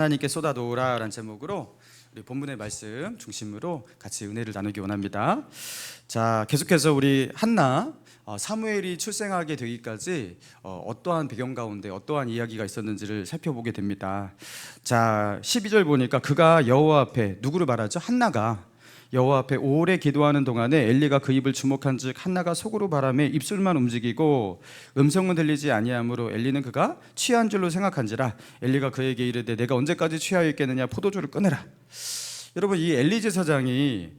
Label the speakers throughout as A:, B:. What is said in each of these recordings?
A: 하나님께 쏟아놓으라라는 제목으로 우리 본문의 말씀 중심으로 같이 은혜를 나누기 원합니다. 자, 계속해서 우리 한나 사무엘이 출생하게 되기까지 어떠한 배경 가운데 어떠한 이야기가 있었는지를 살펴보게 됩니다. 자, 12절 보니까 그가 여호와 앞에 누구를 말하죠? 한나가 여호와 앞에 오래 기도하는 동안에 엘리가 그 입을 주목한즉 한나가 속으로 바라매 입술만 움직이고 음성은 들리지 아니하므로 엘리는 그가 취한 줄로 생각한지라. 엘리가 그에게 이르되 내가 언제까지 취하여 있겠느냐, 포도주를 끊으라. 여러분, 이 엘리 제사장이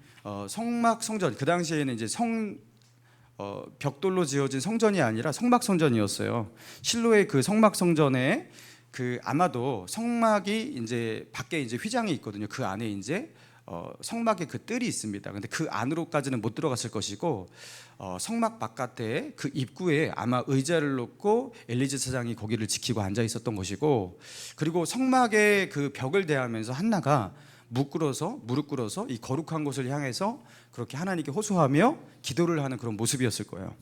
A: 성막 성전, 그 당시에는 이제 벽돌로 지어진 성전이 아니라 성막 성전이었어요. 실로의 그 성막 성전에 아마도 성막이 이제 밖에 이제 휘장이 있거든요. 그 안에 이제 성막에 그 뜰이 있습니다. 근데 그 안으로까지는 못 들어갔을 것이고 성막 바깥에 그 입구에 아마 의자를 놓고 엘리 제사장이 거기를 지키고 앉아 있었던 것이고, 그리고 성막의 그 벽을 대하면서 한나가 무릎 꿇어서 이 거룩한 곳을 향해서 그렇게 하나님께 호소하며 기도를 하는 그런 모습이었을 거예요.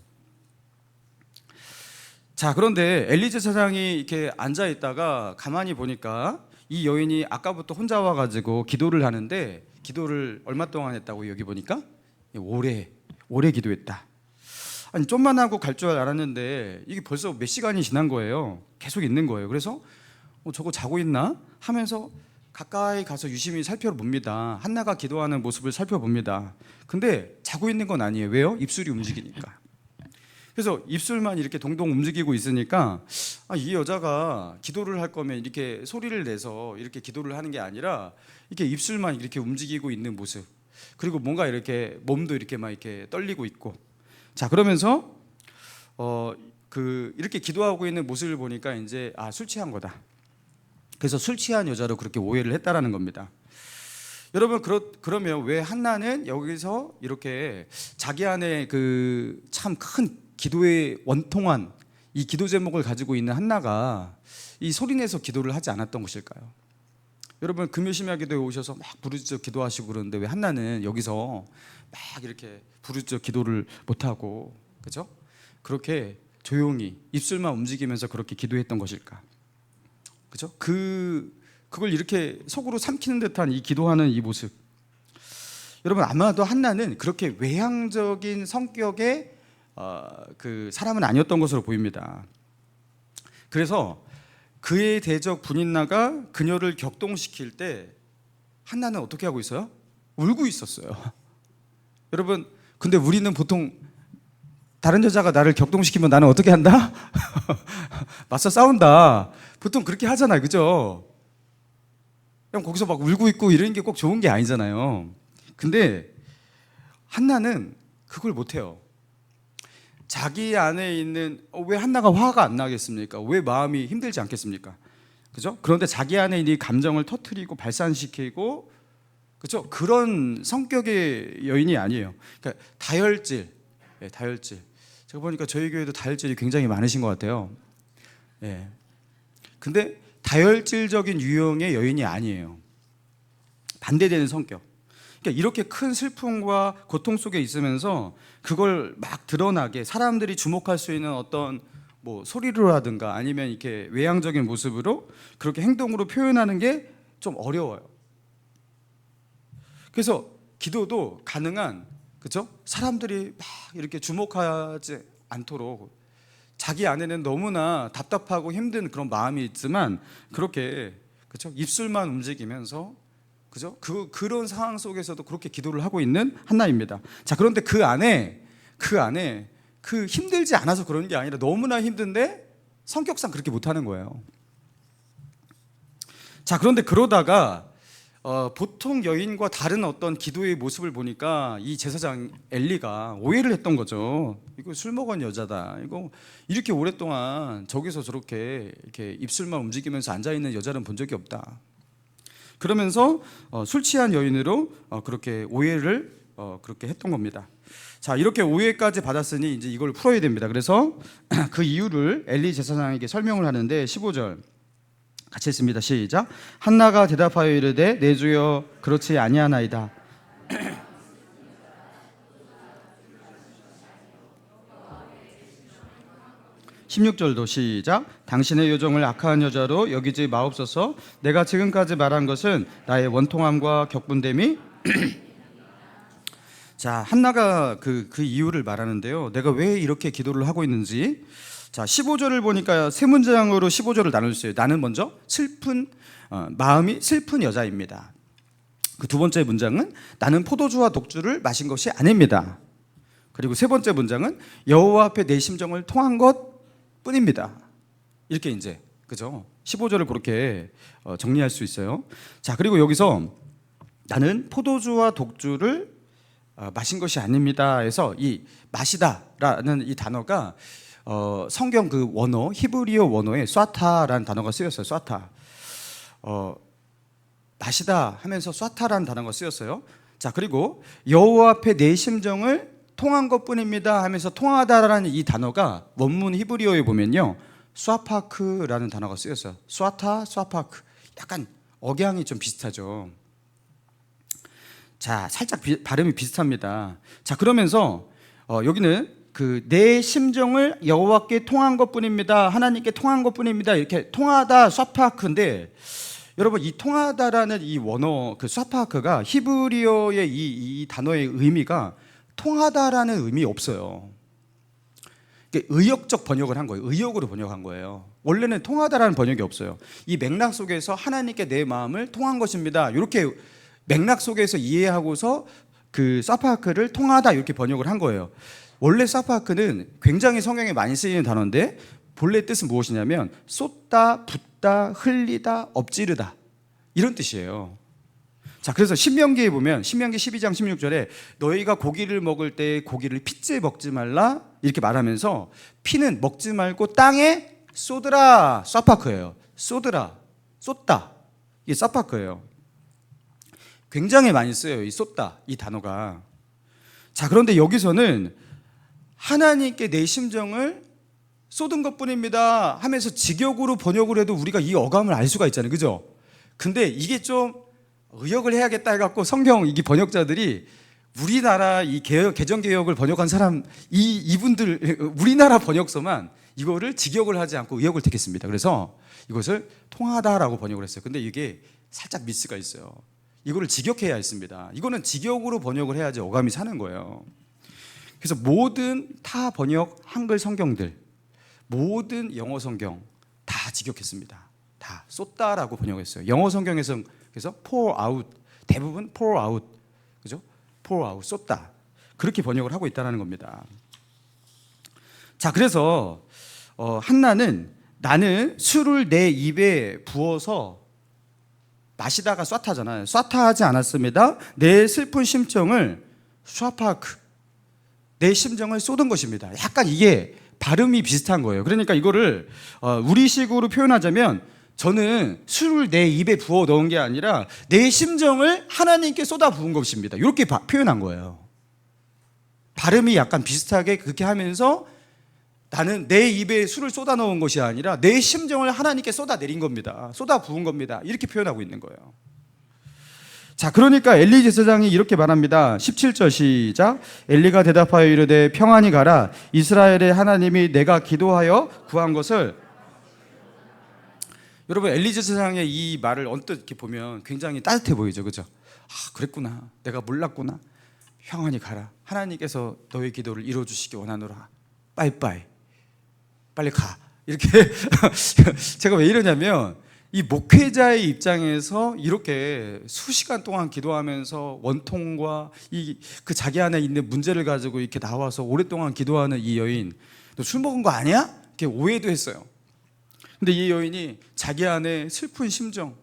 A: 자, 그런데 엘리 제사장이 이렇게 앉아 있다가 가만히 보니까 이 여인이 아까부터 혼자 와가지고 기도를 하는데, 기도를 얼마 동안 했다고? 여기 보니까 오래 기도했다. 아니, 좀만 하고 갈 줄 알았는데 이게 벌써 몇 시간이 지난 거예요. 계속 있는 거예요. 그래서 저거 자고 있나 하면서 가까이 가서 유심히 살펴봅니다. 한나가 기도하는 모습을 살펴봅니다. 근데 자고 있는 건 아니에요. 왜요? 입술이 움직이니까. 그래서 입술만 이렇게 동동 움직이고 있으니까 이 여자가 기도를 할 거면 이렇게 소리를 내서 이렇게 기도를 하는 게 아니라 이렇게 입술만 이렇게 움직이고 있는 모습, 그리고 뭔가 이렇게 몸도 이렇게 막 이렇게 떨리고 있고. 자, 그러면서 이렇게 기도하고 있는 모습을 보니까 이제 술 취한 거다. 그래서 술 취한 여자로 그렇게 오해를 했다라는 겁니다. 여러분, 그러면 왜 한나는 여기서 이렇게 자기 안에 그 참 큰 기도의 원통한 이 기도 제목을 가지고 있는 한나가 이 소리내서 기도를 하지 않았던 것일까요? 여러분, 금요심야 기도에 오셔서 막 부르짖어 기도하시고 그러는데 왜 한나는 여기서 막 이렇게 부르짖어 기도를 못하고, 그죠? 그렇게 조용히 입술만 움직이면서 그렇게 기도했던 것일까? 그죠? 그걸 이렇게 속으로 삼키는 듯한 이 기도하는 이 모습, 여러분, 아마도 한나는 그렇게 외향적인 성격의 그 사람은 아니었던 것으로 보입니다. 그래서 그의 대적 분인나가 그녀를 격동시킬 때 한나는 어떻게 하고 있어요? 울고 있었어요. 여러분, 근데 우리는 보통 다른 여자가 나를 격동시키면 나는 어떻게 한다? 맞서 싸운다. 보통 그렇게 하잖아요. 그죠? 그냥 거기서 막 울고 있고 이런 게 꼭 좋은 게 아니잖아요. 근데 한나는 그걸 못해요. 자기 안에 있는, 왜 한나가 화가 안 나겠습니까? 왜 마음이 힘들지 않겠습니까? 그죠? 그런데 자기 안에 있는 이 감정을 터뜨리고 발산시키고, 그죠? 그런 성격의 여인이 아니에요. 그러니까 다혈질. 제가 보니까 저희 교회도 다혈질이 굉장히 많으신 것 같아요. 예. 근데 다혈질적인 유형의 여인이 아니에요. 반대되는 성격. 그러니까 이렇게 큰 슬픔과 고통 속에 있으면서 그걸 막 드러나게 사람들이 주목할 수 있는 어떤 소리로라든가 아니면 이렇게 외향적인 모습으로 그렇게 행동으로 표현하는 게 좀 어려워요. 그래서 기도도 가능한, 그렇죠? 사람들이 막 이렇게 주목하지 않도록 자기 안에는 너무나 답답하고 힘든 그런 마음이 있지만 그렇게, 그렇죠? 입술만 움직이면서, 그죠? 그런 상황 속에서도 그렇게 기도를 하고 있는 한나입니다. 자, 그런데 그 안에 힘들지 않아서 그런 게 아니라 너무나 힘든데 성격상 그렇게 못하는 거예요. 자, 그런데 그러다가 보통 여인과 다른 어떤 기도의 모습을 보니까 이 제사장 엘리가 오해를 했던 거죠. 이거 술 먹은 여자다. 이거 이렇게 오랫동안 저기서 저렇게 이렇게 입술만 움직이면서 앉아 있는 여자는 본 적이 없다. 그러면서 술 취한 여인으로 그렇게 오해를 그렇게 했던 겁니다. 자, 이렇게 오해까지 받았으니 이제 이걸 풀어야 됩니다. 그래서 그 이유를 엘리 제사장에게 설명을 하는데 15절 같이 읽습니다. 시작. 한나가 대답하여 이르되 내 주여 그렇지 아니하나이다. 16절도 시작. 당신의 요정을 악한 여자로 여기지 마옵소서. 내가 지금까지 말한 것은 나의 원통함과 격분됨이 자, 한나가 그 이유를 말하는데요. 내가 왜 이렇게 기도를 하고 있는지. 자, 15절을 보니까 세 문장으로 15절을 나눴어요. 나는 먼저 마음이 슬픈 여자입니다. 그 두 번째 문장은 나는 포도주와 독주를 마신 것이 아닙니다. 그리고 세 번째 문장은 여호와 앞에 내 심정을 통한 것뿐입니다. 이렇게 이제 그죠? 15절을 그렇게 정리할 수 있어요. 자, 그리고 여기서 나는 포도주와 독주를 마신 것이 아닙니다 해서 이 마시다라는 이 단어가 성경 그 원어 히브리어 원어에 쏴타라는 단어가 쓰였어요. 쏴타. 마시다 하면서 쏴타라는 단어가 쓰였어요. 자, 그리고 여호와 앞에 내 심정을 통한 것뿐입니다 하면서 통하다라는 이 단어가 원문 히브리어에 보면요, 쏴파크라는 단어가 쓰였어요. 쏴타, 쏴파크. 약간 억양이 좀 비슷하죠. 자, 살짝 발음이 비슷합니다. 자, 그러면서 여기는 그 내 심정을 여호와께 통한 것뿐입니다, 하나님께 통한 것뿐입니다, 이렇게 통하다 쏴파크인데, 여러분 이 통하다라는 이 원어 그 쏴파크가 히브리어의 이 단어의 의미가 통하다라는 의미 없어요. 의역적 번역을 한 거예요. 의역으로 번역한 거예요. 원래는 통하다라는 번역이 없어요. 이 맥락 속에서 하나님께 내 마음을 통한 것입니다, 이렇게 맥락 속에서 이해하고서 그 사파크를 통하다 이렇게 번역을 한 거예요. 원래 사파크는 굉장히 성경에 많이 쓰이는 단어인데 본래 뜻은 무엇이냐면 쏟다, 붓다, 흘리다, 엎지르다, 이런 뜻이에요. 자, 그래서 신명기에 보면 신명기 12장 16절에 너희가 고기를 먹을 때 고기를 핏째 먹지 말라 이렇게 말하면서 피는 먹지 말고 땅에 쏟으라, 사파크예요. 쏟으라, 쏟다, 이게 사파크예요. 굉장히 많이 쓰여요, 이 쏟다 이 단어가. 자, 그런데 여기서는 하나님께 내 심정을 쏟은 것뿐입니다 하면서 직역으로 번역을 해도 우리가 이 어감을 알 수가 있잖아요, 그죠? 근데 이게 좀 의역을 해야겠다 해갖고 성경 이 번역자들이 우리나라 이 개정개혁을 번역한 사람 이분들 우리나라 번역서만 이거를 직역을 하지 않고 의역을 택했습니다. 그래서 이것을 통하다라고 번역을 했어요. 근데 이게 살짝 미스가 있어요. 이거를 직역해야 했습니다. 이거는 직역으로 번역을 해야지 어감이 사는 거예요. 그래서 모든 타 번역 한글 성경들, 모든 영어 성경 다 직역했습니다. 다 쏟다라고 번역했어요. 영어 성경에서 그래서 pour out, 대부분 pour out, 그죠? pour out, 쏟다, 그렇게 번역을 하고 있다는 겁니다. 자, 그래서 한나는 나는 술을 내 입에 부어서 마시다가 쏴타잖아요. 쏴타하지 않았습니다. 내 슬픈 심정을 쏴파크, 내 심정을 쏟은 것입니다. 약간 이게 발음이 비슷한 거예요. 그러니까 이거를 우리식으로 표현하자면 저는 술을 내 입에 부어 넣은 게 아니라 내 심정을 하나님께 쏟아 부은 것입니다, 이렇게 표현한 거예요. 발음이 약간 비슷하게 그렇게 하면서 나는 내 입에 술을 쏟아 넣은 것이 아니라 내 심정을 하나님께 쏟아 내린 겁니다, 쏟아 부은 겁니다, 이렇게 표현하고 있는 거예요. 자, 그러니까 엘리 제사장이 이렇게 말합니다. 17절 시작. 엘리가 대답하여 이르되 평안히 가라. 이스라엘의 하나님이 내가 기도하여 구한 것을. 여러분 엘리 제사장의 이 말을 언뜻 이렇게 보면 굉장히 따뜻해 보이죠, 그죠? 아, 그랬구나, 내가 몰랐구나. 평안히 가라. 하나님께서 너의 기도를 이루어주시기 원하노라. 빠이빠이. 빨리 가. 이렇게 제가 왜 이러냐면 이 목회자의 입장에서 이렇게 수시간 동안 기도하면서 원통과 그 자기 안에 있는 문제를 가지고 이렇게 나와서 오랫동안 기도하는 이 여인, 너 술 먹은 거 아니야? 이렇게 오해도 했어요. 근데 이 여인이 자기 안에 슬픈 심정,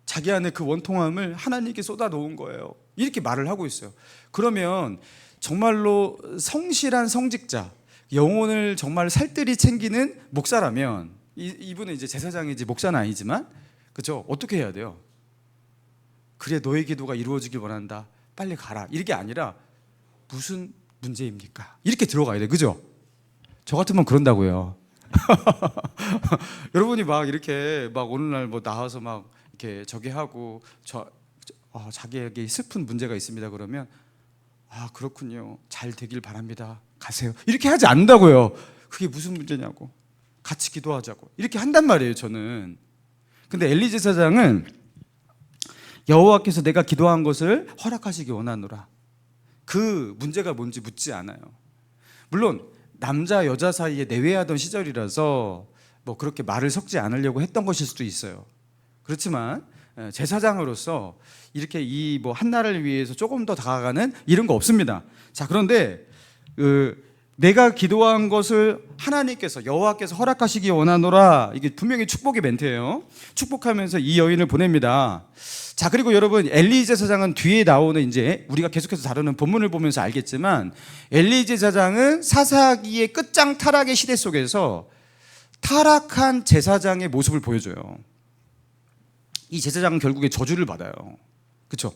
A: 자기 안에 그 원통함을 하나님께 쏟아 놓은 거예요. 이렇게 말을 하고 있어요. 그러면 정말로 성실한 성직자, 영혼을 정말 살뜰히 챙기는 목사라면, 이분은 이제 제사장이지 목사는 아니지만, 그렇죠? 어떻게 해야 돼요? 그래, 너의 기도가 이루어지길 원한다, 빨리 가라, 이게 아니라 무슨 문제입니까? 이렇게 들어가야 돼, 그죠? 저 같으면 그런다고요. 여러분이 막 이렇게 막 오늘날 뭐 나와서 막 이렇게 저기 하고 자기에게 슬픈 문제가 있습니다 그러면 아, 그렇군요, 잘 되길 바랍니다, 가세요, 이렇게 하지 않는다고요. 그게 무슨 문제냐고. 같이 기도하자고 이렇게 한단 말이에요 저는. 근데 엘리 제사장은 여호와께서 내가 기도한 것을 허락하시기 원하노라, 그 문제가 뭔지 묻지 않아요. 물론 남자 여자 사이에 내외하던 시절이라서 뭐 그렇게 말을 섞지 않으려고 했던 것일 수도 있어요. 그렇지만 제사장으로서 이렇게 이 뭐 한나를 위해서 조금 더 다가가는 이런 거 없습니다. 자, 그런데 내가 기도한 것을 하나님께서 여호와께서 허락하시기 원하노라, 이게 분명히 축복의 멘트예요. 축복하면서 이 여인을 보냅니다. 자, 그리고 여러분 엘리 제사장은 뒤에 나오는 이제 우리가 계속해서 다루는 본문을 보면서 알겠지만 엘리 제사장은 사사기의 끝장 타락의 시대 속에서 타락한 제사장의 모습을 보여줘요. 이 제사장은 결국에 저주를 받아요. 그렇죠?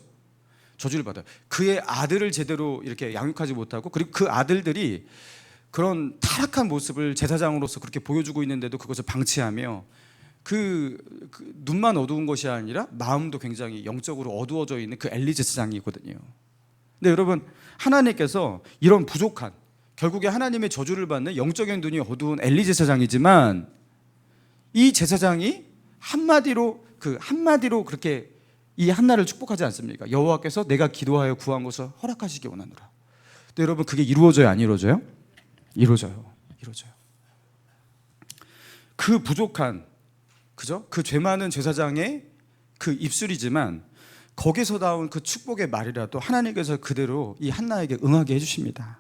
A: 저주를 받아요. 그의 아들을 제대로 이렇게 양육하지 못하고, 그리고 그 아들들이 그런 타락한 모습을 제사장으로서 그렇게 보여주고 있는데도 그것을 방치하며 그 눈만 어두운 것이 아니라 마음도 굉장히 영적으로 어두워져 있는 그 엘리 제사장이거든요. 근데 여러분 하나님께서 이런 부족한, 결국에 하나님의 저주를 받는 영적인 눈이 어두운 엘리 제사장이지만 이 제사장이 한마디로 그렇게 이 한나를 축복하지 않습니까? 여호와께서 내가 기도하여 구한 것을 허락하시기 원하노라. 근데 여러분 그게 이루어져요, 안 이루어져요? 이루어져요. 그 부족한, 그죠? 그 죄 많은 제사장의 그 입술이지만 거기서 나온 그 축복의 말이라도 하나님께서 그대로 이 한나에게 응하게 해주십니다.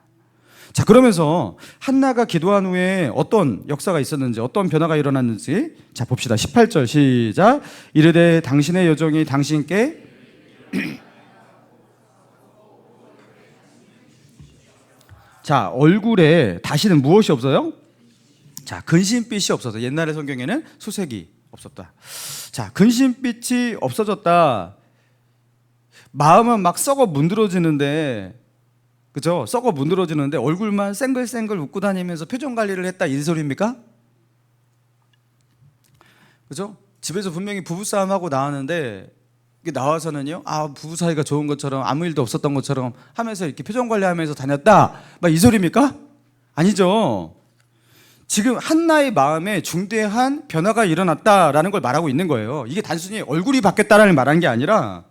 A: 자, 그러면서 한나가 기도한 후에 어떤 역사가 있었는지, 어떤 변화가 일어났는지 자 봅시다. 18절 시작. 이르되 당신의 여종이 당신께 자, 얼굴에 다시는 무엇이 없어요? 자, 근심빛이 없어서, 옛날의 성경에는 수색이 없었다. 자, 근심빛이 없어졌다. 마음은 막 썩어 문드러지는데, 그죠? 썩어 문드러지는데 얼굴만 쌩글쌩글 웃고 다니면서 표정 관리를 했다, 이 소리입니까? 그죠? 집에서 분명히 부부싸움하고 나왔는데 나와서는요, 부부 사이가 좋은 것처럼 아무 일도 없었던 것처럼 하면서 이렇게 표정 관리하면서 다녔다, 막 이 소리입니까? 아니죠. 지금 한나의 마음에 중대한 변화가 일어났다라는 걸 말하고 있는 거예요. 이게 단순히 얼굴이 바뀌었다라는 말한 게 아니라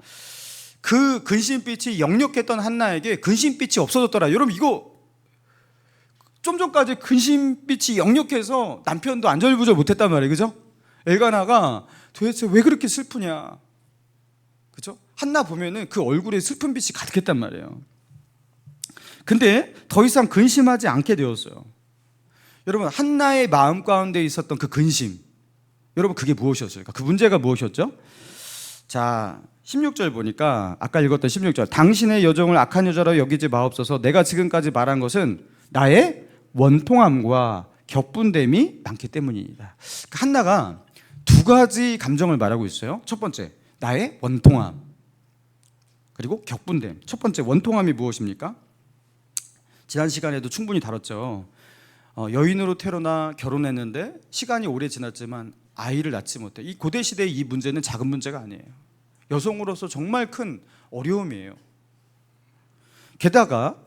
A: 그 근심빛이 역력했던 한나에게 근심빛이 없어졌더라. 여러분 이거 좀 전까지 근심빛이 역력해서 남편도 안절부절 못했단 말이에요. 그죠? 엘가나가 도대체 왜 그렇게 슬프냐, 그죠? 한나 보면은 그 얼굴에 슬픈 빛이 가득했단 말이에요. 근데 더 이상 근심하지 않게 되었어요. 여러분 한나의 마음 가운데 있었던 그 근심, 여러분 그게 무엇이었을까? 그 문제가 무엇이었죠? 자, 16절 보니까 아까 읽었던 16절, 당신의 여종을 악한 여자로 여기지 마옵소서. 내가 지금까지 말한 것은 나의 원통함과 격분됨이 많기 때문이다. 한나가 두 가지 감정을 말하고 있어요. 첫 번째, 나의 원통함, 그리고 격분됨. 첫 번째, 원통함이 무엇입니까? 지난 시간에도 충분히 다뤘죠. 여인으로 태어나 결혼했는데 시간이 오래 지났지만 아이를 낳지 못해. 이 고대 시대의 이 문제는 작은 문제가 아니에요. 여성으로서 정말 큰 어려움이에요. 게다가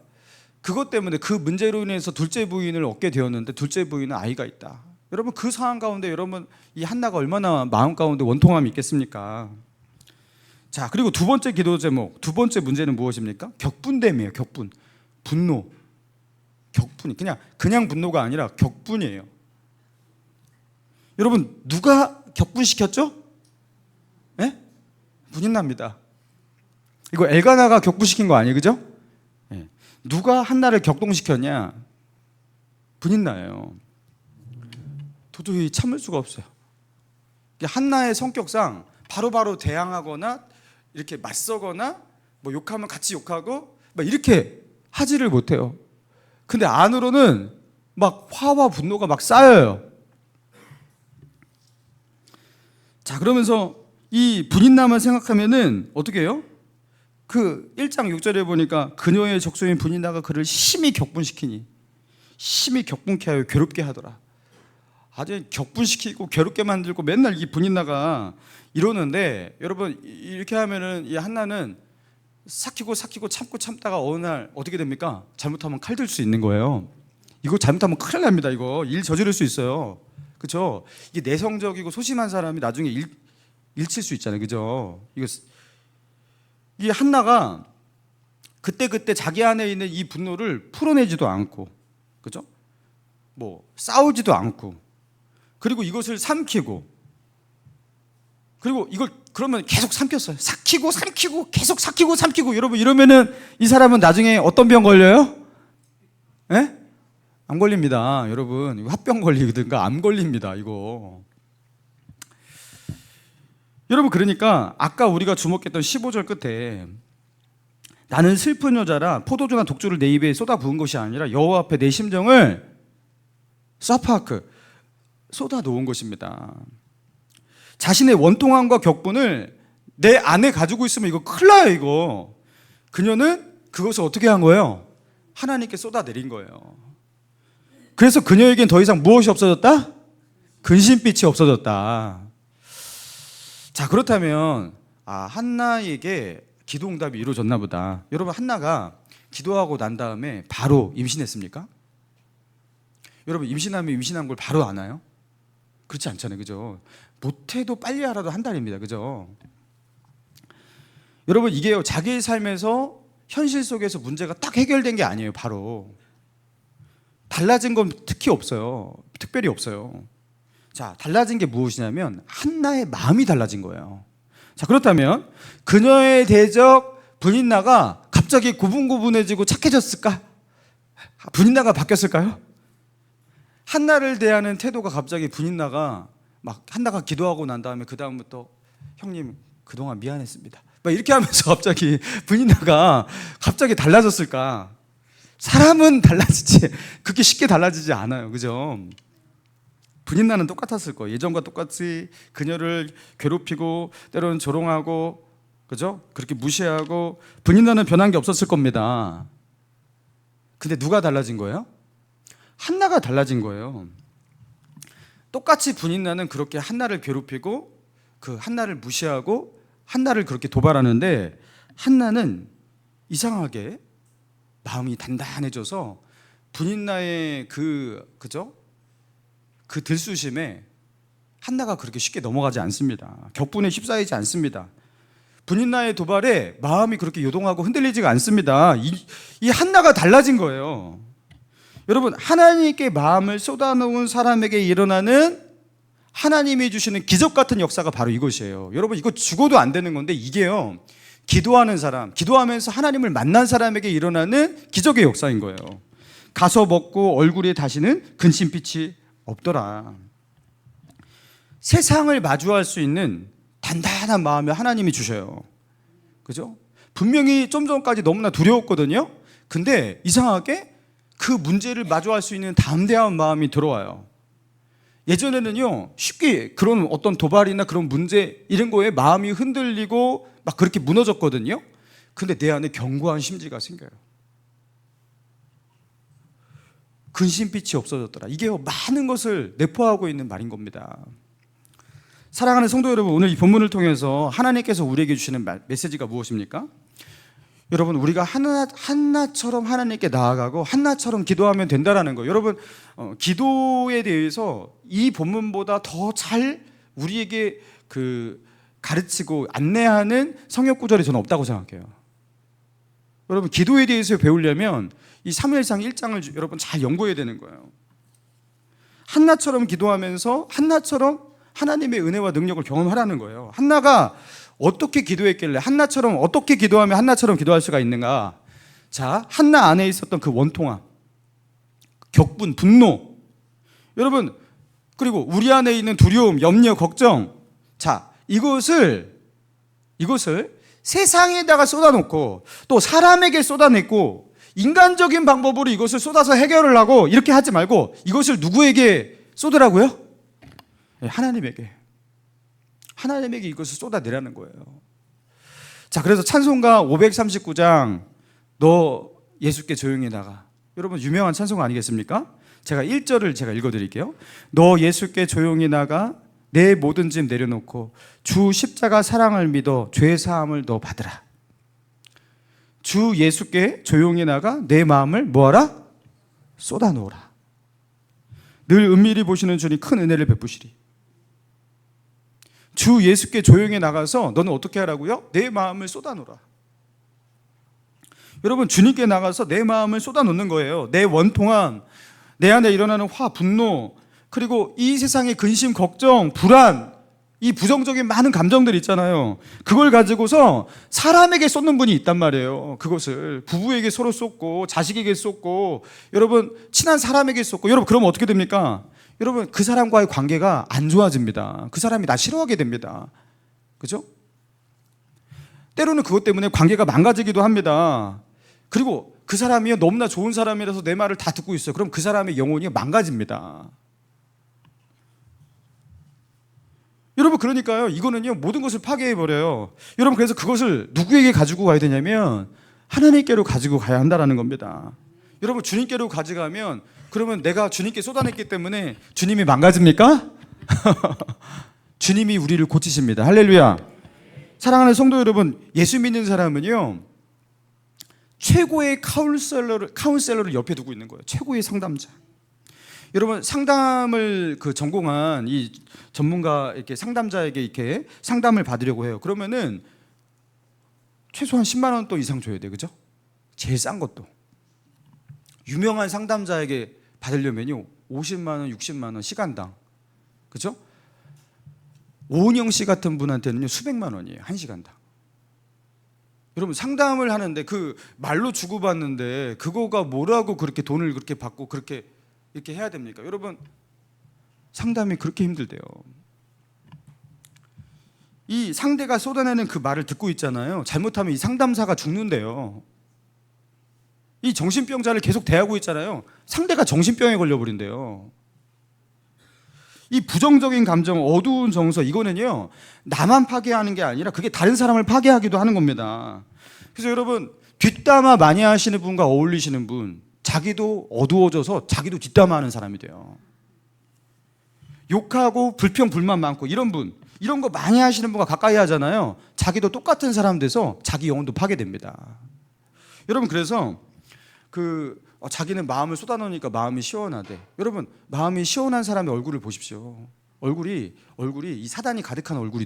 A: 그것 때문에, 그 문제로 인해서 둘째 부인을 얻게 되었는데 둘째 부인은 아이가 있다. 여러분 그 상황 가운데 여러분 이 한나가 얼마나 마음 가운데 원통함이 있겠습니까? 자, 그리고 두 번째 기도 제목, 두 번째 문제는 무엇입니까? 격분됨이에요. 격분, 분노. 격분이 그냥 분노가 아니라 격분이에요. 여러분 누가 격분시켰죠? 예? 분인납니다. 이거 엘가나가 격분시킨 거 아니에요, 그죠? 예. 누가 한나를 격동시켰냐? 분인나예요. 도저히 참을 수가 없어요. 한나의 성격상 바로바로 대항하거나 이렇게 맞서거나 뭐 욕하면 같이 욕하고 막 이렇게 하지를 못해요. 근데 안으로는 막 화와 분노가 막 쌓여요. 자, 그러면서 이 분인남을 생각하면은 어떻게 해요? 그 1장 6절에 보니까 그녀의 적소인 분인나가 그를 심히 격분시키니, 심히 격분케 하여 괴롭게 하더라. 아주 격분시키고 괴롭게 만들고 맨날 이 분인나가 이러는데, 여러분 이렇게 하면은 이 한나는 삭히고 참다가 어느 날 어떻게 됩니까? 잘못하면 칼 들 수 있는 거예요. 이거 잘못하면 큰일 납니다. 이거 일 저지를 수 있어요. 그죠? 이게 내성적이고 소심한 사람이 나중에 일칠 수 있잖아요. 그죠? 이게 한나가 그때 자기 안에 있는 이 분노를 풀어내지도 않고, 그죠? 뭐 싸우지도 않고, 그리고 이것을 삼키고, 그리고 이걸 그러면 계속 삼켰어요. 삼키고 계속 삼키고. 여러분 이러면은 이 사람은 나중에 어떤 병 걸려요? 예? 안 걸립니다. 여러분 이거 합병 걸리든가 암 걸립니다. 이거. 여러분 그러니까 아까 우리가 주목했던 15절 끝에 나는 슬픈 여자라 포도주나 독주를 내 입에 쏟아 부은 것이 아니라 여호와 앞에 내 심정을 쏟아 놓은 것입니다. 자신의 원통함과 격분을 내 안에 가지고 있으면 이거 큰일 나요. 이거 그녀는 그것을 어떻게 한 거예요? 하나님께 쏟아내린 거예요. 그래서 그녀에겐 더 이상 무엇이 없어졌다? 근심빛이 없어졌다. 자, 그렇다면 한나에게 기도 응답이 이루어졌나 보다. 여러분 한나가 기도하고 난 다음에 바로 임신했습니까? 여러분 임신하면 임신한 걸 바로 아나요? 그렇지 않잖아요. 그죠? 못해도 빨리 알아도 한 달입니다. 그죠? 여러분 이게요, 자기의 삶에서 현실 속에서 문제가 딱 해결된 게 아니에요. 바로 달라진 건 특별히 없어요. 자, 달라진 게 무엇이냐면 한나의 마음이 달라진 거예요. 자, 그렇다면 그녀의 대적 분인나가 갑자기 고분고분해지고 착해졌을까? 분인나가 바뀌었을까요? 한나를 대하는 태도가 갑자기 분인나가 막 한나가 기도하고 난 다음에 그 다음부터 형님 그동안 미안했습니다 막 이렇게 하면서 갑자기 분인나가 갑자기 달라졌을까? 사람은 달라지지 그렇게 쉽게 달라지지 않아요. 그죠? 분인나는 똑같았을 거예요. 예전과 똑같이 그녀를 괴롭히고 때로는 조롱하고, 그죠? 그렇게 무시하고. 분인나는 변한 게 없었을 겁니다. 근데 누가 달라진 거예요? 한나가 달라진 거예요. 똑같이 분인나는 그렇게 한나를 괴롭히고 그 한나를 무시하고 한나를 그렇게 도발하는데, 한나는 이상하게 마음이 단단해져서 분인나의 그죠? 그 들쑤심에 한나가 그렇게 쉽게 넘어가지 않습니다. 격분에 휩싸이지 않습니다. 분인나의 도발에 마음이 그렇게 요동하고 흔들리지가 않습니다. 이 한나가 달라진 거예요. 여러분 하나님께 마음을 쏟아놓은 사람에게 일어나는 하나님이 주시는 기적 같은 역사가 바로 이것이에요. 여러분 이거 죽어도 안 되는 건데, 이게요 기도하는 사람, 기도하면서 하나님을 만난 사람에게 일어나는 기적의 역사인 거예요. 가서 먹고 얼굴에 다시는 근심빛이 없더라. 세상을 마주할 수 있는 단단한 마음을 하나님이 주셔요. 그죠? 분명히 좀 전까지 너무나 두려웠거든요. 근데 이상하게 그 문제를 마주할 수 있는 담대한 마음이 들어와요. 예전에는요 쉽게 그런 어떤 도발이나 그런 문제 이런 거에 마음이 흔들리고 막 그렇게 무너졌거든요. 근데 내 안에 견고한 심지가 생겨요. 근심빛이 없어졌더라. 이게 많은 것을 내포하고 있는 말인 겁니다. 사랑하는 성도 여러분, 오늘 이 본문을 통해서 하나님께서 우리에게 주시는 메시지가 무엇입니까? 여러분 우리가 한나처럼 하나님께 나아가고 한나처럼 기도하면 된다라는 거예요. 여러분 기도에 대해서 이 본문보다 더 잘 우리에게 가르치고 안내하는 성역 구절이 저는 없다고 생각해요. 여러분 기도에 대해서 배우려면 이 사무엘상 1장을 여러분 잘 연구해야 되는 거예요. 한나처럼 기도하면서 한나처럼 하나님의 은혜와 능력을 경험하라는 거예요. 한나가 어떻게 기도했길래 한나처럼 어떻게 기도하면 한나처럼 기도할 수가 있는가? 자, 한나 안에 있었던 그 원통함, 격분, 분노. 여러분 그리고 우리 안에 있는 두려움, 염려, 걱정. 자, 이것을 세상에다가 쏟아놓고 또 사람에게 쏟아냈고 인간적인 방법으로 이것을 쏟아서 해결을 하고 이렇게 하지 말고 이것을 누구에게 쏟으라고요? 하나님에게 이것을 쏟아내라는 거예요. 자, 그래서 찬송가 539장 너 예수께 조용히 나가. 여러분 유명한 찬송가 아니겠습니까? 제가 1절을 제가 읽어드릴게요. 너 예수께 조용히 나가 내 모든 짐 내려놓고 주 십자가 사랑을 믿어 죄 사함을 너 받으라. 주 예수께 조용히 나가 내 마음을 뭐하라? 쏟아놓으라. 늘 은밀히 보시는 주님 큰 은혜를 베푸시리. 주 예수께 조용히 나가서 너는 어떻게 하라고요? 내 마음을 쏟아놓으라. 여러분, 주님께 나가서 내 마음을 쏟아놓는 거예요. 내 원통함, 내 안에 일어나는 화, 분노, 그리고 이 세상의 근심, 걱정, 불안, 이 부정적인 많은 감정들 있잖아요. 그걸 가지고서 사람에게 쏟는 분이 있단 말이에요. 그것을 부부에게 서로 쏟고 자식에게 쏟고, 여러분 친한 사람에게 쏟고. 여러분, 그러면 어떻게 됩니까? 여러분, 그 사람과의 관계가 안 좋아집니다. 그 사람이 나 싫어하게 됩니다. 그죠? 때로는 그것 때문에 관계가 망가지기도 합니다. 그리고 그 사람이 너무나 좋은 사람이라서 내 말을 다 듣고 있어요. 그럼 그 사람의 영혼이 망가집니다. 여러분, 그러니까요, 이거는요 모든 것을 파괴해버려요. 여러분, 그래서 그것을 누구에게 가지고 가야 되냐면 하나님께로 가지고 가야 한다는 겁니다. 여러분, 주님께로 가져가면, 그러면 내가 주님께 쏟아냈기 때문에 주님이 망가집니까? 주님이 우리를 고치십니다. 할렐루야. 사랑하는 성도 여러분, 예수 믿는 사람은요 최고의 카운셀러를 옆에 두고 있는 거예요. 최고의 상담자. 여러분, 상담을 전공한 이 전문가, 이렇게 상담자에게 이렇게 상담을 받으려고 해요. 그러면은 최소한 10만 원 또 이상 줘야 돼요. 그죠? 제일 싼 것도. 유명한 상담자에게 받으려면요 50만 원, 60만 원 시간당. 그죠? 오은영 씨 같은 분한테는요 수백만 원이에요. 한 시간당. 여러분, 상담을 하는데 그 말로 주고받는데 그거가 뭐라고 그렇게 돈을 그렇게 받고 그렇게 이렇게 해야 됩니까? 여러분, 상담이 그렇게 힘들대요. 이 상대가 쏟아내는 그 말을 듣고 있잖아요. 잘못하면 이 상담사가 죽는데요. 이 정신병자를 계속 대하고 있잖아요. 상대가 정신병에 걸려버린대요. 이 부정적인 감정, 어두운 정서, 이거는요 나만 파괴하는 게 아니라 그게 다른 사람을 파괴하기도 하는 겁니다. 그래서 여러분, 뒷담화 많이 하시는 분과 어울리시는 분, 자기도 어두워져서 자기도 뒷담화하는 사람이 돼요. 욕하고 불평 불만 많고 이런 분, 이런 거 많이 하시는 분과 가까이 하잖아요. 자기도 똑같은 사람 돼서 자기 영혼도 파괴됩니다. 여러분, 그래서 자기는 마음을 쏟아놓으니까 마음이 시원하대. 여러분, 마음이 시원한 사람의 얼굴을 보십시오. 얼굴이 이 사단이 가득한 얼굴이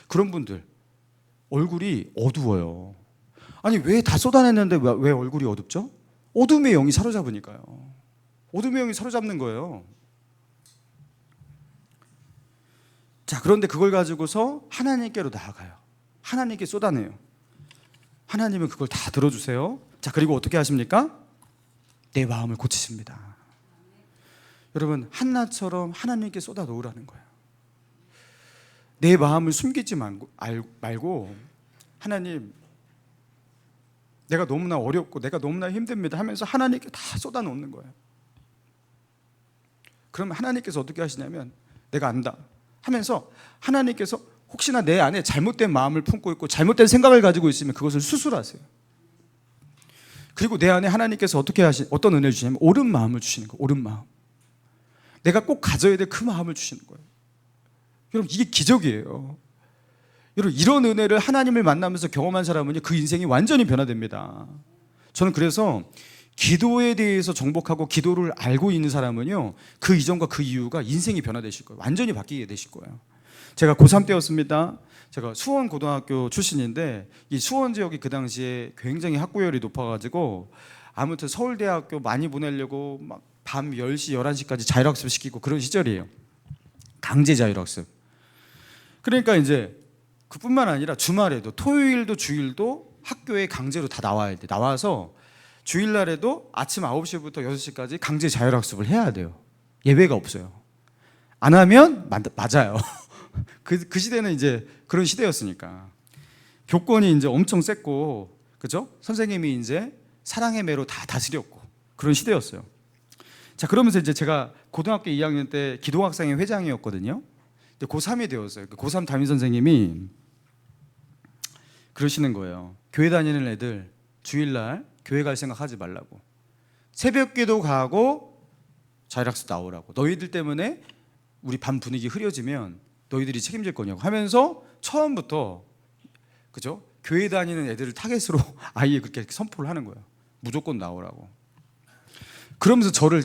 A: 그런 분들 얼굴이 어두워요. 아니, 왜 다 쏟아냈는데 왜 얼굴이 어둡죠? 어둠의 영이 사로잡으니까요. 어둠의 영이 사로잡는 거예요. 자, 그런데 그걸 가지고서 하나님께로 나아가요. 하나님께 쏟아내요. 하나님은 그걸 다 들어주세요. 자, 그리고 어떻게 하십니까? 내 마음을 고치십니다. 여러분, 한나처럼 하나님께 쏟아 놓으라는 거예요. 내 마음을 숨기지 말고 하나님, 내가 너무나 어렵고 내가 너무나 힘듭니다 하면서 하나님께 다 쏟아 놓는 거예요. 그러면 하나님께서 어떻게 하시냐면, 내가 안다 하면서 하나님께서 혹시나 내 안에 잘못된 마음을 품고 있고 잘못된 생각을 가지고 있으면 그것을 수술하세요. 그리고 내 안에 하나님께서 어떤 은혜를 주시냐면 옳은 마음을 주시는 거예요. 옳은 마음. 내가 꼭 가져야 될 그 마음을 주시는 거예요. 여러분, 이게 기적이에요. 여러분, 이런 은혜를 하나님을 만나면서 경험한 사람은 그 인생이 완전히 변화됩니다. 저는 그래서 기도에 대해서 정복하고 기도를 알고 있는 사람은요 그 이전과 그 이후가 인생이 변화되실 거예요. 완전히 바뀌게 되실 거예요. 제가 고3 때였습니다. 제가 수원 고등학교 출신인데 이 수원 지역이 그 당시에 굉장히 학구열이 높아가지고 아무튼 서울대학교 많이 보내려고 막 밤 10시, 11시까지 자율학습 시키고 그런 시절이에요. 강제 자율학습. 그러니까 이제 그뿐만 아니라 주말에도, 토요일도 주일도 학교에 강제로 다 나와야 돼. 나와서 주일날에도 아침 9시부터 6시까지 강제 자율학습을 해야 돼요. 예외가 없어요. 안 하면 맞아요. 그 시대는 이제 그런 시대였으니까. 교권이 이제 엄청 셌고, 그죠? 선생님이 이제 사랑의 매로 다 다스렸고 그런 시대였어요. 자, 그러면서 이제 제가 고등학교 2학년 때 기동학생회 회장이었거든요. 근데 고3이 되었어요. 고3 담임 선생님이 그러시는 거예요. 교회 다니는 애들 주일날 교회 갈 생각 하지 말라고. 새벽기도 가고 자율학습 나오라고. 너희들 때문에 우리 반 분위기 흐려지면 너희들이 책임질 거냐고 하면서 처음부터, 그죠? 교회 다니는 애들을 타겟으로 아예 그렇게 선포를 하는 거예요. 무조건 나오라고. 그러면서 저를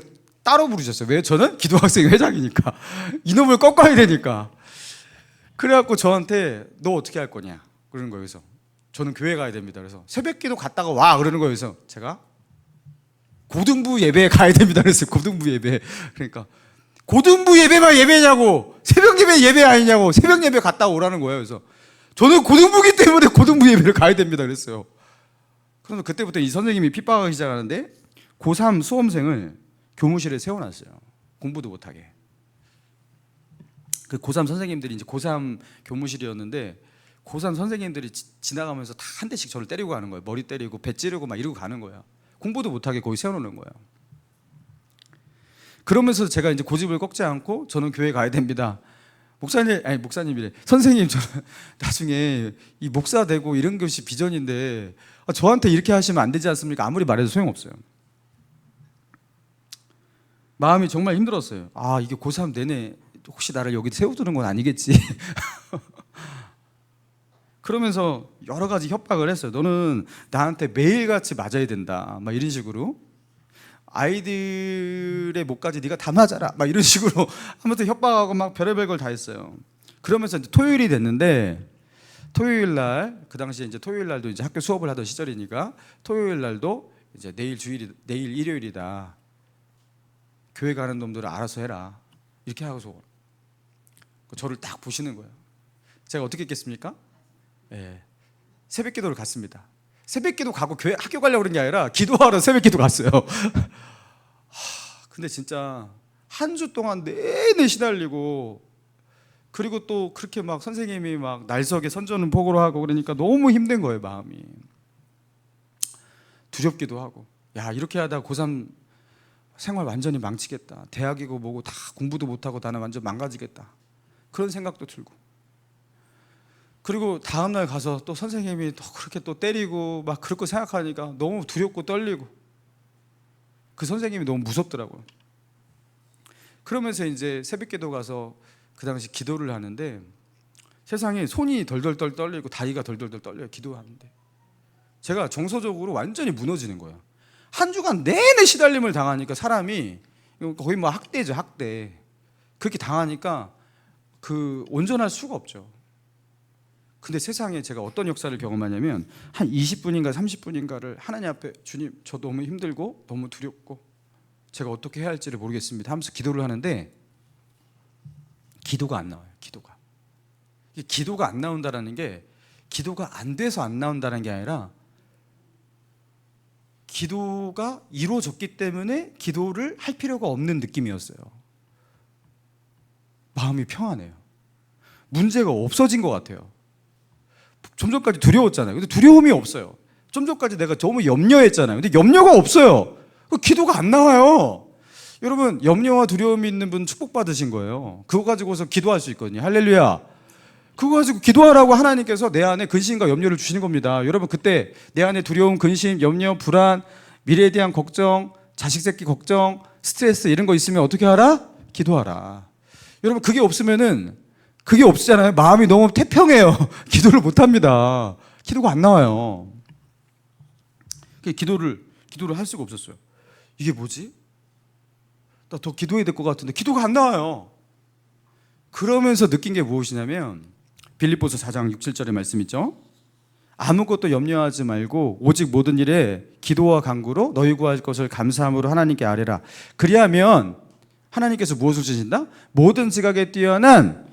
A: 따로 부르셨어요. 왜? 저는 기도학생 회장이니까 이놈을 꺾어야 되니까. 그래갖고 저한테 너 어떻게 할 거냐 그러는 거예요. 그래서 저는 교회 가야 됩니다. 그래서 새벽기도 갔다가 와 그러는 거예요. 그래서 제가 고등부 예배에 가야 됩니다. 그랬어요. 고등부 예배. 그러니까 고등부 예배만 예배냐고, 새벽 예배 예배 아니냐고, 새벽 예배 갔다 오라는 거예요. 그래서 저는 고등부기 때문에 고등부 예배를 가야 됩니다. 그랬어요. 그래서 그때부터 이 선생님이 핍박하기 시작하는데 고3 수험생을 교무실에 세워놨어요. 공부도 못하게. 그 고3 선생님들이 이제 고3 교무실이었는데 고3 선생님들이 지나가면서 다 한 대씩 저를 때리고 가는 거예요. 머리 때리고 배 찌르고 막 이러고 가는 거예요. 공부도 못하게 거기 세워놓는 거예요. 그러면서 제가 이제 고집을 꺾지 않고 저는 교회 가야 됩니다. 목사님이래. 선생님, 저는 나중에 이 목사 되고 이런 것이 비전인데 저한테 이렇게 하시면 안 되지 않습니까? 아무리 말해도 소용없어요. 마음이 정말 힘들었어요. 아, 이게 고3 내내 혹시 나를 여기 세워두는 건 아니겠지. 그러면서 여러 가지 협박을 했어요. 너는 나한테 매일같이 맞아야 된다. 막 이런 식으로. 아이들의 목까지 네가 다 맞아라. 막 이런 식으로 하면서 협박하고 막 별의별 걸 다 했어요. 그러면서 이제 토요일이 됐는데 토요일 날, 그 당시에 이제 토요일 날도 이제 학교 수업을 하던 시절이니까 토요일 날도 이제 내일 일요일이다. 교회 가는 놈들은 알아서 해라. 이렇게 하고서 저를 딱 보시는 거예요. 제가 어떻게 했겠습니까? 예. 새벽 기도를 갔습니다. 새벽 기도 가고 교회 학교 가려고 그런 게 아니라 기도하러 새벽 기도 갔어요. 근데 진짜 한 주 동안 내내 시달리고, 그리고 또 그렇게 막 선생님이 막 날석에 선전은 폭으로 하고 그러니까 너무 힘든 거예요. 마음이 두렵기도 하고, 야 이렇게 하다가 고3 생활 완전히 망치겠다. 대학이고 뭐고 다 공부도 못하고 나는 완전 망가지겠다. 그런 생각도 들고, 그리고 다음날 가서 또 선생님이 또 그렇게 또 때리고 막 그럴 거 생각하니까 너무 두렵고 떨리고, 그 선생님이 너무 무섭더라고요. 그러면서 이제 새벽기도 가서 그 당시 기도를 하는데 세상에 손이 덜덜덜 떨리고 다리가 덜덜덜 떨려요. 기도하는데 제가 정서적으로 완전히 무너지는 거예요. 한 주간 내내 시달림을 당하니까 사람이 거의 뭐 학대죠, 학대. 그렇게 당하니까 그 온전할 수가 없죠. 근데 세상에 제가 어떤 역사를 경험하냐면 한 20분인가 30분인가를 하나님 앞에, 주님 저 너무 힘들고 너무 두렵고 제가 어떻게 해야 할지를 모르겠습니다 하면서 기도를 하는데 기도가 안 나와요. 기도가 안 나온다는 게 기도가 안 돼서 안 나온다는 게 아니라 기도가 이루어졌기 때문에 기도를 할 필요가 없는 느낌이었어요. 마음이 평안해요. 문제가 없어진 것 같아요. 좀 전까지 두려웠잖아요. 근데 두려움이 없어요. 좀 전까지 내가 너무 염려했잖아요. 근데 염려가 없어요. 기도가 안 나와요. 여러분, 염려와 두려움이 있는 분 축복받으신 거예요. 그거 가지고서 기도할 수 있거든요. 할렐루야. 그거 가지고 기도하라고 하나님께서 내 안에 근심과 염려를 주시는 겁니다. 여러분, 그때 내 안에 두려움, 근심, 염려, 불안, 미래에 대한 걱정, 자식 새끼 걱정, 스트레스 이런 거 있으면 어떻게 하라? 기도하라. 여러분, 그게 없잖아요. 마음이 너무 태평해요. 기도를 못 합니다. 기도가 안 나와요. 기도를 할 수가 없었어요. 이게 뭐지? 나 더 기도해야 될 것 같은데 기도가 안 나와요. 그러면서 느낀 게 무엇이냐면 빌립보서 4장 6, 7절의 말씀 있죠? 아무것도 염려하지 말고 오직 모든 일에 기도와 간구로 너희 구할 것을 감사함으로 하나님께 아뢰라. 그리하면 하나님께서 무엇을 주신다? 모든 지각에 뛰어난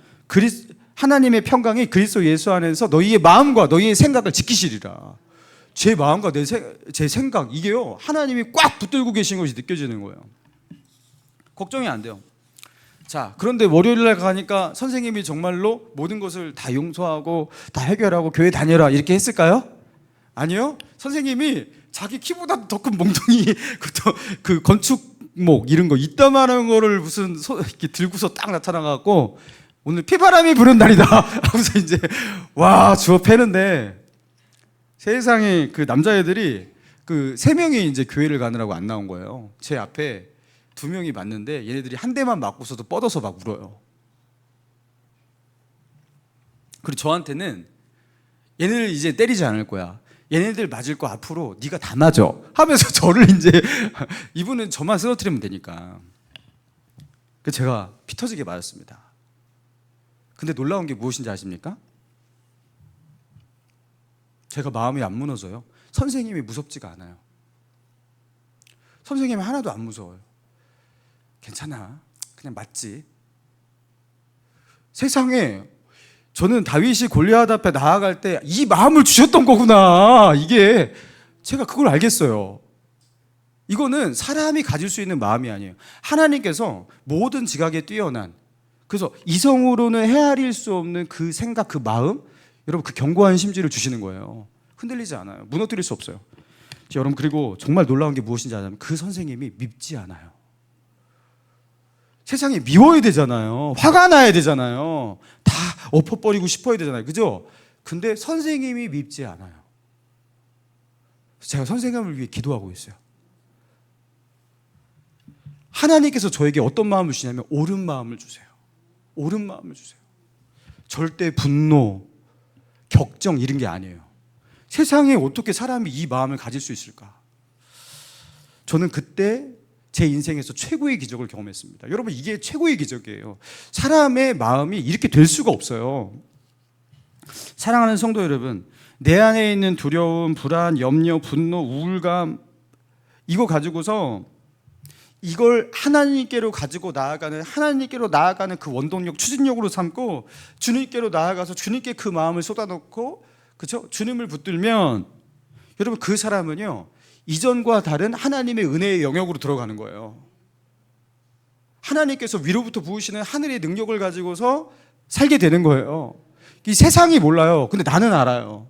A: 하나님의 평강이 그리스도 예수 안에서 너희의 마음과 너희의 생각을 지키시리라. 제 마음과 제 생각, 이게요 하나님이 꽉 붙들고 계신 것이 느껴지는 거예요. 걱정이 안 돼요. 자, 그런데 월요일날 가니까 선생님이 정말로 모든 것을 다 용서하고 다 해결하고 교회 다녀라 이렇게 했을까요? 아니요. 선생님이 자기 키보다 더 큰 몽둥이 그 건축목 이런 거 이따만한 거를 무슨 이렇게 들고서 딱 나타나갖고 오늘 피바람이 부는 날이다 하면서 이제 와 주워 패는데, 세상에 그 남자애들이 그 3명이 이제 교회를 가느라고 안 나온 거예요. 제 앞에 2명이 맞는데 얘네들이 한 대만 맞고서도 뻗어서 막 울어요. 그리고 저한테는 얘네들 이제 때리지 않을 거야. 얘네들 맞을 거 앞으로 네가 다 맞아 하면서 저를 이제 이분은 저만 쓰러뜨리면 되니까. 그 제가 피 터지게 맞았습니다. 근데 놀라운 게 무엇인지 아십니까? 제가 마음이 안 무너져요. 선생님이 무섭지가 않아요. 선생님이 하나도 안 무서워요. 괜찮아, 그냥 맞지. 세상에 저는 다윗이 골리앗 앞에 나아갈 때 이 마음을 주셨던 거구나. 이게 제가 그걸 알겠어요. 이거는 사람이 가질 수 있는 마음이 아니에요. 하나님께서 모든 지각에 뛰어난, 그래서 이성으로는 헤아릴 수 없는 그 생각, 그 마음, 여러분 그 견고한 심지를 주시는 거예요. 흔들리지 않아요. 무너뜨릴 수 없어요. 여러분, 그리고 정말 놀라운 게 무엇인지 아냐면 그 선생님이 밉지 않아요. 세상에 미워야 되잖아요. 화가 나야 되잖아요. 다 엎어버리고 싶어야 되잖아요. 그죠? 근데 선생님이 밉지 않아요. 제가 선생님을 위해 기도하고 있어요. 하나님께서 저에게 어떤 마음을 주시냐면 옳은 마음을 주세요. 옳은 마음을 주세요. 절대 분노, 격정 이런 게 아니에요. 세상에 어떻게 사람이 이 마음을 가질 수 있을까? 저는 그때 제 인생에서 최고의 기적을 경험했습니다. 여러분, 이게 최고의 기적이에요. 사람의 마음이 이렇게 될 수가 없어요. 사랑하는 성도 여러분, 내 안에 있는 두려움, 불안, 염려, 분노, 우울감, 이거 가지고서 이걸 하나님께로 가지고 나아가는, 하나님께로 나아가는 그 원동력, 추진력으로 삼고 주님께로 나아가서 주님께 그 마음을 쏟아놓고, 그렇죠? 주님을 붙들면 여러분, 그 사람은요 이전과 다른 하나님의 은혜의 영역으로 들어가는 거예요. 하나님께서 위로부터 부으시는 하늘의 능력을 가지고서 살게 되는 거예요. 이 세상이 몰라요. 근데 나는 알아요.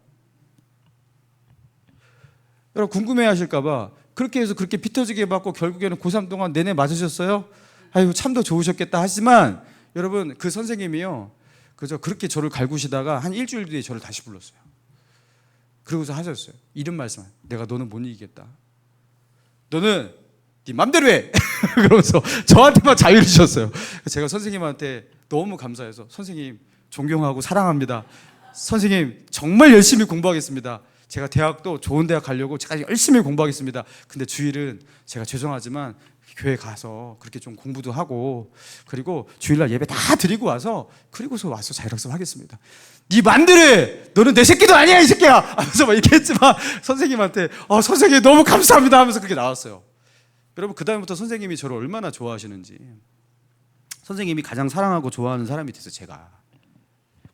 A: 여러분, 궁금해하실까 봐 그렇게 해서 그렇게 피 터지게 받고 결국에는 고3 동안 내내 맞으셨어요? 아이고, 참 더 좋으셨겠다. 하지만 여러분, 그 선생님이요 그저 그렇게 저를 갈구시다가 한 일주일 뒤에 저를 다시 불렀어요. 그러고서 하셨어요. 이런 말씀, 내가 너는 못 이기겠다. 너는 네 맘대로 해. 그러면서 저한테만 자유를 주셨어요. 제가 선생님한테 너무 감사해서, 선생님 존경하고 사랑합니다. 선생님 정말 열심히 공부하겠습니다. 제가 대학도 좋은 대학 가려고 제가 열심히 공부하겠습니다. 근데 주일은 제가 죄송하지만 교회 가서 그렇게 좀 공부도 하고, 그리고 주일날 예배 다 드리고 와서, 그리고서 와서 자율학습 하겠습니다. 네 맘대로 해. 너는 내 새끼도 아니야, 이 새끼야. 하면서 막 이렇게 했지만 선생님한테 선생님 너무 감사합니다 하면서 그렇게 나왔어요. 여러분, 그 다음부터 선생님이 저를 얼마나 좋아하시는지. 선생님이 가장 사랑하고 좋아하는 사람이 됐어요. 제가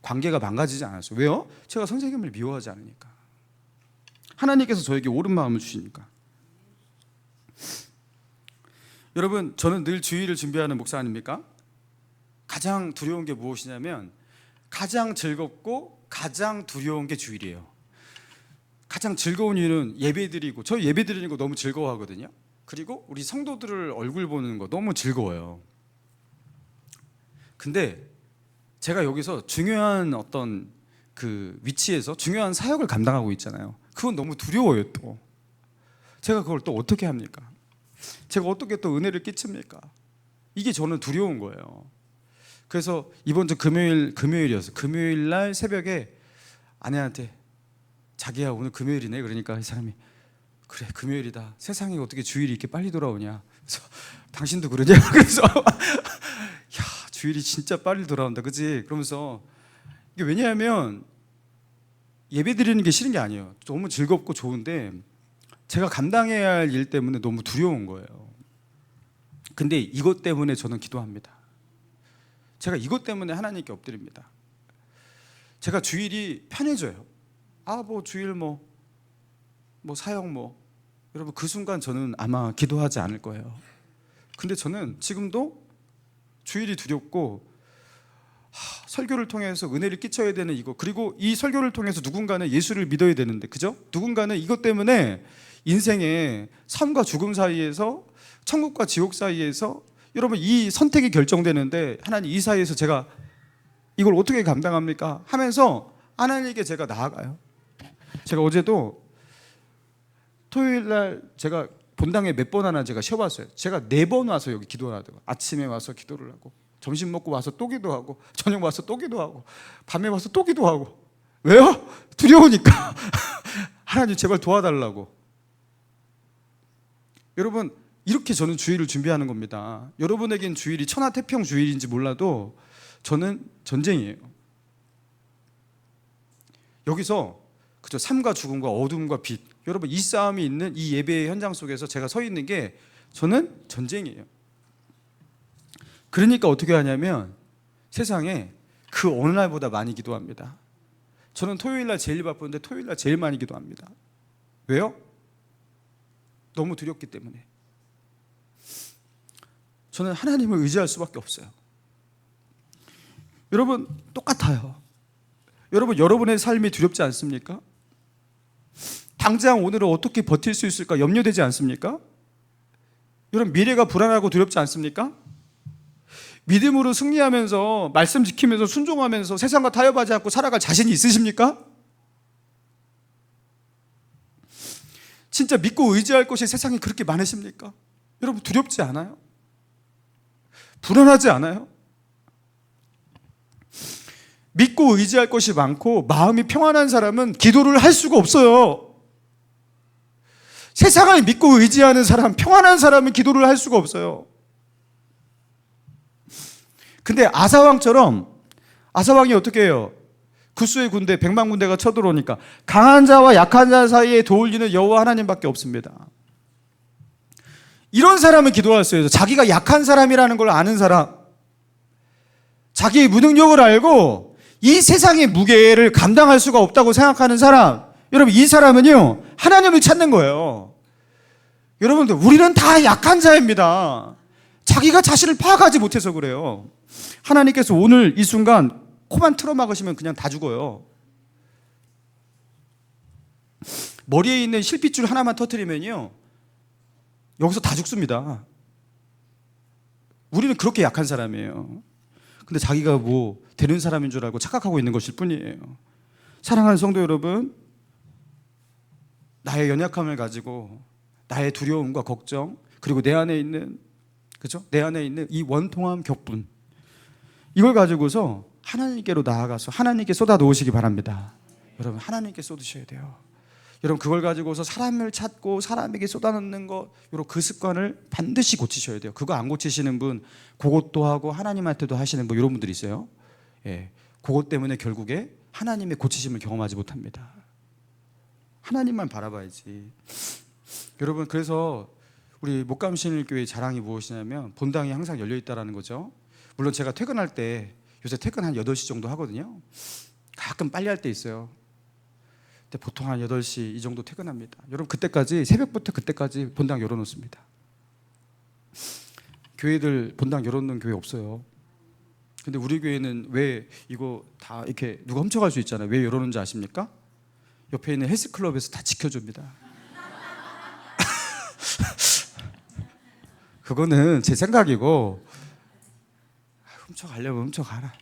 A: 관계가 망가지지 않았어요. 왜요? 제가 선생님을 미워하지 않으니까. 하나님께서 저에게 옳은 마음을 주시니까. 여러분, 저는 늘 주일을 준비하는 목사 아닙니까? 가장 두려운 게 무엇이냐면, 가장 즐겁고 가장 두려운 게 주일이에요. 가장 즐거운 이유는 예배드리고, 저 예배드리는 거 너무 즐거워하거든요. 그리고 우리 성도들을 얼굴 보는 거 너무 즐거워요. 근데 제가 여기서 중요한 어떤 그 위치에서 중요한 사역을 감당하고 있잖아요. 그건 너무 두려워요. 또 제가 그걸 또 어떻게 합니까? 제가 어떻게 또 은혜를 끼칩니까? 이게 저는 두려운 거예요. 그래서 이번 주 금요일이었어요. 금요일 날 새벽에 아내한테, 자기야 오늘 금요일이네. 그러니까 이 사람이, 그래 금요일이다. 세상에 어떻게 주일이 이렇게 빨리 돌아오냐. 그래서 당신도 그러냐? 그래서 야, 주일이 진짜 빨리 돌아온다, 그치? 그러면서, 이게 왜냐하면 예배 드리는 게 싫은 게 아니에요. 너무 즐겁고 좋은데 제가 감당해야 할 일 때문에 너무 두려운 거예요. 근데 이것 때문에 저는 기도합니다. 제가 이것 때문에 하나님께 엎드립니다. 제가 주일이 편해져요. 뭐 주일 뭐 사역 여러분, 그 순간 저는 아마 기도하지 않을 거예요. 근데 저는 지금도 주일이 두렵고, 설교를 통해서 은혜를 끼쳐야 되는 이거, 그리고 이 설교를 통해서 누군가는 예수를 믿어야 되는데, 그죠? 누군가는 이것 때문에 인생의 삶과 죽음 사이에서, 천국과 지옥 사이에서, 여러분 이 선택이 결정되는데, 하나님 이 사이에서 제가 이걸 어떻게 감당합니까? 하면서 하나님께 제가 나아가요. 제가 어제도 토요일 날 제가 본당에 몇 번 하나 제가 쉬어봤어요. 제가 4번 와서 여기 기도를 하더라고요. 아침에 와서 기도를 하고, 점심 먹고 와서 또 기도하고, 저녁 와서 또 기도하고, 밤에 와서 또 기도하고. 왜요? 두려우니까. 하나님 제발 도와달라고. 여러분, 이렇게 저는 주일을 준비하는 겁니다. 여러분에겐 주일이 천하태평 주일인지 몰라도 저는 전쟁이에요. 여기서 그죠? 삶과 죽음과 어둠과 빛, 여러분 이 싸움이 있는 이 예배의 현장 속에서 제가 서 있는 게 저는 전쟁이에요. 그러니까 어떻게 하냐면 세상에 그 어느 날보다 많이 기도합니다. 저는 토요일날 제일 바쁜데 토요일날 제일 많이 기도합니다. 왜요? 너무 두렵기 때문에. 저는 하나님을 의지할 수밖에 없어요. 여러분 똑같아요. 여러분 여러분의 삶이 두렵지 않습니까? 당장 오늘은 어떻게 버틸 수 있을까 염려되지 않습니까? 여러분 미래가 불안하고 두렵지 않습니까? 믿음으로 승리하면서 말씀 지키면서 순종하면서 세상과 타협하지 않고 살아갈 자신이 있으십니까? 진짜 믿고 의지할 것이 세상에 그렇게 많으십니까? 여러분 두렵지 않아요? 불안하지 않아요? 믿고 의지할 것이 많고 마음이 평안한 사람은 기도를 할 수가 없어요. 세상을 믿고 의지하는 사람, 평안한 사람은 기도를 할 수가 없어요. 근데 아사왕처럼, 아사왕이 어떻게 해요? 구스의 군대, 100만 군대가 쳐들어오니까 강한 자와 약한 자 사이에 도울리는 여호와 하나님밖에 없습니다. 이런 사람은 기도할 수 있어요. 자기가 약한 사람이라는 걸 아는 사람, 자기의 무능력을 알고 이 세상의 무게를 감당할 수가 없다고 생각하는 사람, 여러분 이 사람은요 하나님을 찾는 거예요. 여러분들 우리는 다 약한 자입니다. 자기가 자신을 파악하지 못해서 그래요. 하나님께서 오늘 이 순간 코만 틀어막으시면 그냥 다 죽어요. 머리에 있는 실핏줄 하나만 터뜨리면요 여기서 다 죽습니다. 우리는 그렇게 약한 사람이에요. 근데 자기가 뭐 되는 사람인 줄 알고 착각하고 있는 것일 뿐이에요. 사랑하는 성도 여러분, 나의 연약함을 가지고 나의 두려움과 걱정, 그리고 내 안에 있는, 그죠? 내 안에 있는 이 원통함, 격분, 이걸 가지고서 하나님께로 나아가서 하나님께 쏟아 놓으시기 바랍니다. 여러분 하나님께 쏟으셔야 돼요. 여러분 그걸 가지고서 사람을 찾고 사람에게 쏟아놓는 것, 여러분 그 습관을 반드시 고치셔야 돼요. 그거 안 고치시는 분, 그것도 하고 하나님한테도 하시는 분, 이런 분들이 있어요. 예, 그것 때문에 결국에 하나님의 고치심을 경험하지 못합니다. 하나님만 바라봐야지. 여러분 그래서 우리 목감신일교회 자랑이 무엇이냐면 본당이 항상 열려있다는 거죠. 물론 제가 퇴근할 때, 요새 퇴근 한 8시 정도 하거든요. 가끔 빨리 할 때 있어요. 근데 보통 한 8시 이 정도 퇴근합니다. 여러분 그때까지, 새벽부터 그때까지 본당 열어놓습니다. 교회들 본당 열어놓는 교회 없어요. 근데 우리 교회는 왜 이거 다 이렇게 누가 훔쳐갈 수 있잖아요. 왜 열어놓는지 아십니까? 옆에 있는 헬스클럽에서 다 지켜줍니다. 그거는 제 생각이고, 훔쳐가려면 훔쳐가라.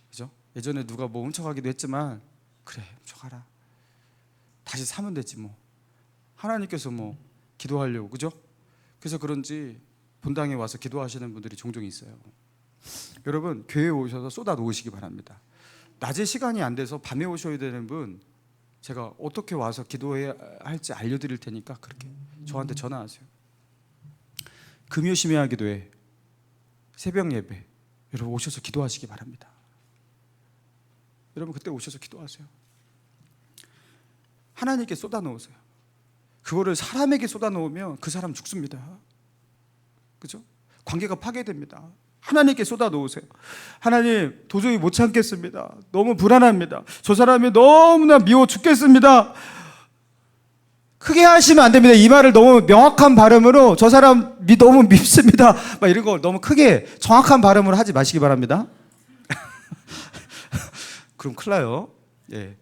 A: 그죠? 예전에 누가 뭐 훔쳐가기도 했지만 그래 훔쳐가라. 다시 사면 되지 뭐. 하나님께서 뭐 기도하려고, 그죠? 그래서 그런지 본당에 와서 기도하시는 분들이 종종 있어요. 여러분 교회에 오셔서 쏟아 놓으시기 바랍니다. 낮에 시간이 안 돼서 밤에 오셔야 되는 분, 제가 어떻게 와서 기도해야 할지 알려드릴 테니까 그렇게 저한테 전화하세요. 금요심야 기도회, 새벽 예배, 여러분 오셔서 기도하시기 바랍니다. 여러분 그때 오셔서 기도하세요. 하나님께 쏟아 놓으세요. 그거를 사람에게 쏟아 놓으면 그 사람 죽습니다. 그죠? 관계가 파괴됩니다. 하나님께 쏟아 놓으세요. 하나님 도저히 못 참겠습니다. 너무 불안합니다. 저 사람이 너무나 미워 죽겠습니다. 크게 하시면 안 됩니다. 이 말을 너무 명확한 발음으로 저 사람이 너무 밉습니다. 막 이런 걸 너무 크게 정확한 발음으로 하지 마시기 바랍니다. 그럼 큰일 나요. 예.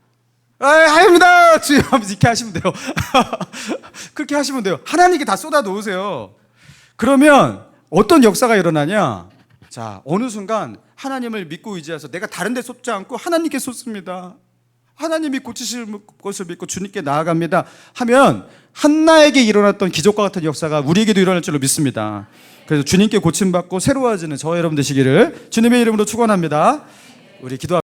A: 하입니다. 주여 이렇게 하시면 돼요. 그렇게 하시면 돼요. 하나님께 다 쏟아 놓으세요. 그러면 어떤 역사가 일어나냐? 자, 어느 순간 하나님을 믿고 의지해서 내가 다른 데 쏟지 않고 하나님께 쏟습니다. 하나님이 고치실 것을 믿고 주님께 나아갑니다 하면 한나에게 일어났던 기적과 같은 역사가 우리에게도 일어날 줄로 믿습니다. 그래서 주님께 고침받고 새로워지는 저와 여러분 되시기를 주님의 이름으로 축원합니다. 우리 기도